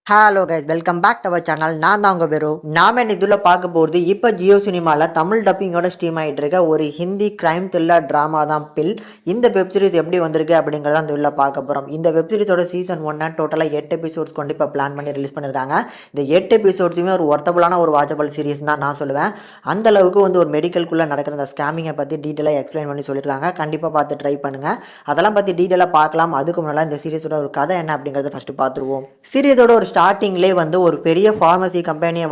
Hello guys, welcome back to our channel. நான் தான் உங்கள் வெறும். நாம இதில் பார்க்க போகிறது இப்போ ஜியோ சினிமாவில் தமிழ் டப்பிங்கோட ஸ்ட்ரீம் ஆகிட்டு இருக்க ஒரு ஹிந்தி கிரைம் த்ரில்லர் ட்ராமா தான் பில். இந்த வெப் சீரிஸ் எப்படி வந்திருக்கு அப்படிங்கிறத அந்த உள்ள பார்க்க போகிறோம். இந்த வெப் சீரிஸோட சீசன் 1 டோட்டலாக 8 எபிசோட்ஸ் கொண்டு இப்போ பிளான் பண்ணி ரிலீஸ் பண்ணியிருக்காங்க. இந்த 8 எபிசோட்ஸுமே ஒரு ஒர்த்தபுளான ஒரு வாட்சபிள் சீரிஸ் தான் நான் சொல்லுவேன். அந்த அளவுக்கு ஒரு மெடிக்கலுக்குள்ளே நடக்கிற அந்த ஸ்கேமிங்கை பற்றி டீட்டெயிலாக எக்ஸ்பிளைன் பண்ணி சொல்லியிருக்காங்க. கண்டிப்பாக பார்த்து ட்ரை பண்ணுங்கள். அதெல்லாம் பற்றி டீட்டெயிலாக பார்க்கலாம். அதுக்கு முன்னால் இந்த சீரிஸோட ஒரு கதை என்ன அப்படிங்கிறத ஃபஸ்ட்டு பார்த்துருவோம். சீரிஸோட ஒரு ஸ்டார்டிங்லேயே ஒரு பெரிய ஃபார்மசி கம்பெனியை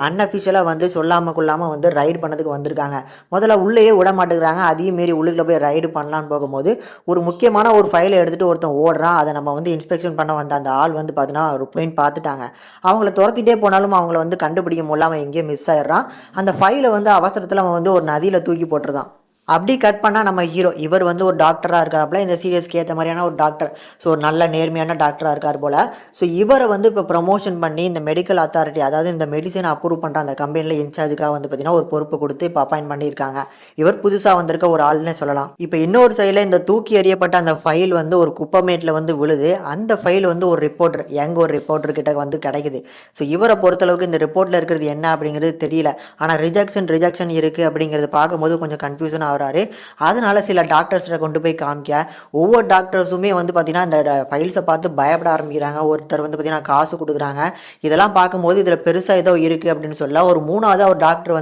அன்அஃபிஷியலாக சொல்லாமல் கொள்ளாமல் ரைடு பண்ணதுக்கு வந்திருக்காங்க. முதல்ல உள்ளேயே விட மாட்டேங்கிறாங்க. அதையும் மீறி உள்ளுக்குள்ள போய் ரைடு பண்ணலான்னு போகும்போது ஒரு முக்கியமான ஒரு ஃபைலை எடுத்துகிட்டு ஒருத்தன் ஓடுறான். அதை நம்ம இன்ஸ்பெக்ஷன் பண்ண வந்த அந்த ஆள் பார்த்தீங்கன்னா ஒரு பாயிண்ட் பார்த்துட்டாங்க. அவங்கள துரத்திட்டே போனாலும் அவங்கள கண்டுபிடிக்க முடியாமல் எங்கேயும் மிஸ் ஆயிடுறான். அந்த ஃபைலை அவசரத்தில் அவன் ஒரு நதியில் தூக்கி போட்டுருதான். அப்படி கட் பண்ணால் நம்ம ஹீரோ இவர் ஒரு டாக்டராக இருக்காப்புல. இந்த சீரியஸ்க்கு ஏற்ற மாதிரியான ஒரு டாக்டர். ஸோ ஒரு நல்ல நேர்மையான டாக்டராக இருக்கார் போல். ஸோ இவரை இப்போ ப்ரமோஷன் பண்ணி இந்த மெடிக்கல் அத்தாரிட்டி, அதாவது இந்த மெடிசனை அப்ரூவ் பண்ணுற அந்த கம்பெனியில் இன்சார்ஜுக்காக பார்த்திங்கன்னா ஒரு பொறுப்பு கொடுத்து இப்போ அப்பாயின்ட் பண்ணியிருக்காங்க. இவர் புதுசாக வந்திருக்க ஒரு ஆள்னே சொல்லலாம். இப்போ இன்னொரு சைடில் இந்த தூக்கி எறியப்பட்ட அந்த ஃபைல் ஒரு குப்பமேட்டில் விழுது. அந்த ஃபைல் ஒரு ரிப்போர்ட்டர், ஒரு ரிப்போர்ட்டர் கிட்ட கிடைக்குது. ஸோ இவரை பொறுத்தளவுக்கு இந்த ரிப்போர்ட்டில் இருக்கிறது என்ன அப்படிங்கிறது தெரியல. ஆனால் ரிஜெக்ஷன் இருக்குது அப்படிங்கிறது பார்க்கும்போது கொஞ்சம் கன்ஃபியூஷனாக வராரு. அதனால சில டாக்டர்ஸை கொண்டு போய் காமிக்க ஒவ்வொரு டாக்டர்ஸுமே பார்த்தீங்கன்னா இந்த ஃபைல்ஸை பார்த்து பயப்பட ஆரம்பிக்கிறாங்க. ஒருத்தர் பார்த்தீங்கன்னா காசு கொடுக்குறாங்க. இதெல்லாம் பார்க்கும்போது இதில் பெருசாக ஏதோ இருக்குது அப்படின்னு சொல்ல ஒரு மூணாவது ஒரு டாக்டர்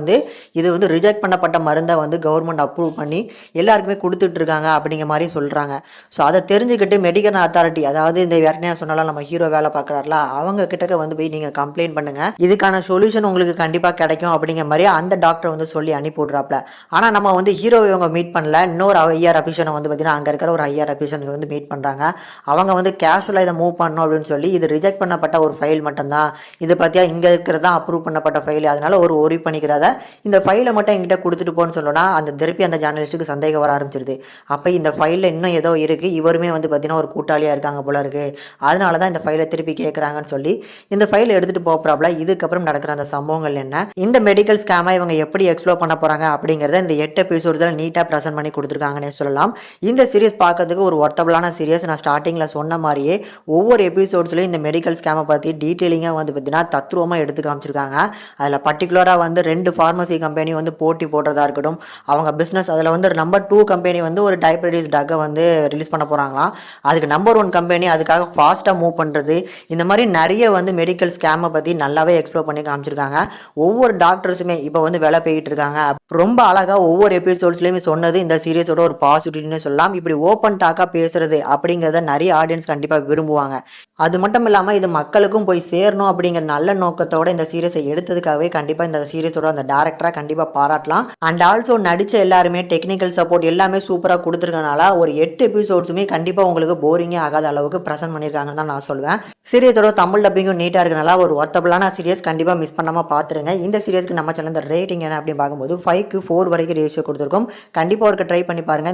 இது ரிஜெக்ட் பண்ணப்பட்ட மருந்தை கவர்மெண்ட் அப்ரூவ் பண்ணி எல்லாருக்குமே கொடுத்துட்டு இருக்காங்க அப்படிங்கிற மாதிரி சொல்கிறாங்க. ஸோ அதை தெரிஞ்சுக்கிட்டு மெடிக்கல் அத்தாரிட்டி, அதாவது இந்த ஏற்கனவே சொன்னாலும் நம்ம ஹீரோ வேலை பார்க்குறாருல, அவங்க கிட்டக்க போய் நீங்கள் கம்ப்ளைண்ட் பண்ணுங்கள், இதுக்கான சொல்யூஷன் உங்களுக்கு கண்டிப்பாக கிடைக்கும் அப்படிங்கிற மாதிரி அந்த டாக்டர் சொல்லி அனுப்பி விட்றாப்ல. ஆனால் நம்ம ஹீரோ இவங்க மீட் பண்ணல. இன்னொரு ஐஆர் அஃபிஷனை பார்த்தீங்கன்னா அங்கே இருக்கிற ஒரு ஐஆர் அஃபிஷனுக்கு மீட் பண்ணுறாங்க. அவங்க கேஷுவலாக இதை மூவ் பண்ணணும் அப்படின்னு சொல்லி, இது ரிஜெக்ட் பண்ணப்பட்ட ஒரு ஃபைல் மட்டும்தான், இது பார்த்தியா இங்கே இருக்கிறதா அப்ரூவ் பண்ணப்பட்ட ஃபைல், அதனால் ஒரு ஒரி பண்ணிக்கிறத இந்த ஃபைலை மட்டும் எங்கிட்ட கொடுத்துட்டு போன்னு சொல்லணும்னா அந்த திருப்பி அந்த ஜேர்னலிஸ்ட்டுக்கு சந்தேகம் வர ஆரம்பிச்சிருது. அப்போ இந்த ஃபைலில் இன்னும் ஏதோ இருக்குது, இவருமே பார்த்தீங்கன்னா ஒரு கூட்டாளியாக இருக்காங்க போல இருக்குது, அதனால தான் இந்த ஃபைலை திருப்பி கேட்குறாங்கன்னு சொல்லி இந்த ஃபைலை எடுத்துகிட்டு போகிறாப்ல. இதுக்கப்புறம் நடக்கிற அந்த சம்பவங்கள் என்ன, இந்த மெடிக்கல் ஸ்கேமை இவங்க எப்படி எக்ஸ்ப்ளோர் பண்ண போகிறாங்க அப்படிங்கிறத இந்த 8 எபிசோட்ஸில் நீட்டாக ப்ரெசென்ட் பண்ணி கொடுத்துருக்காங்கன்னே சொல்லலாம். இந்த சீரிஸ் பார்க்கறதுக்கு ஒரு ஒர்த்தபுளான சீரியஸ். நான் ஸ்டார்டிங்கில் சொன்ன மாதிரியே ஒவ்வொரு எபிசோட்ஸ்லையும் இந்த மெடிக்கல் ஸ்கேமை பற்றி டீட்டெயிலிங்காக பார்த்தீங்கன்னா தத்ரூபமாக எடுத்து காமிச்சிருக்காங்க. அதில் பர்டிகுலராக 2 ஃபார்மசி கம்பெனி போட்டி போடுறதா இருக்கட்டும், அவங்க பிஸ்னஸ் அதில் நம்பர் 2 கம்பெனி ஒரு டயபெட்டிஸ் ட்ரக்கை ரிலீஸ் பண்ண போகிறாங்களாம். அதுக்கு நம்பர் 1 கம்பெனி அதுக்காக ஃபாஸ்ட்டாக மூவ் பண்ணுறது, இந்த மாதிரி நிறைய மெடிக்கல் ஸ்கேமை பற்றி நல்லாவே எக்ஸ்ப்ளோர் பண்ணி காமிச்சிருக்காங்க. ஒவ்வொரு டாக்டர்ஸுமே இப்போ வேலை போயிட்டு இருக்காங்க. ரொம்ப அழகாக ஒவ்வொரு எபிசோட்ஸ்லையுமே சொன்னது இந்த சீரியஸோட ஒரு பாசிட்டிவ்னு சொல்லலாம். இப்படி ஓப்பன் டாக்காக பேசுறது அப்படிங்கிறத நிறைய ஆடியன்ஸ் கண்டிப்பாக விரும்புவாங்க. அது மட்டும் இல்லாமல் இது மக்களுக்கும் போய் சேரணும் அப்படிங்கிற நல்ல நோக்கத்தோட இந்த சீரியஸை எடுத்ததுக்காகவே கண்டிப்பாக இந்த சீரியஸோட அந்த டேரக்டராக கண்டிப்பாக பாராட்டலாம். அண்ட் ஆல்சோ நடித்த எல்லாருமே டெக்னிக்கல் சப்போர்ட் எல்லாமே சூப்பராக கொடுத்துருக்கனால ஒரு 8 எபிசோட்ஸுமே கண்டிப்பாக உங்களுக்கு போரிங்கே ஆகாத அளவுக்கு ப்ரெசென்ட் பண்ணியிருக்காங்கன்னு தான் நான் சொல்லுவேன். சீரியஸோட தமிழ் டப்பிங்கும் நீட்டாக இருக்கனால ஒரு ஒர்த்தபுளான சீரியஸ் கண்டிப்பாக மிஸ் பண்ணாமல் பார்த்துருங்க. இந்த சீரியஸ்க்கு நம்ம சேனல் ரேட்டிங் என்ன அப்படின்னு பார்க்கும்போது 5-4 வரைக்கும் ரேஷியோ கொடுத்துருக்கோம். கண்டிப்பாக ஒரு ட்ரை பண்ணி பாருங்கள்.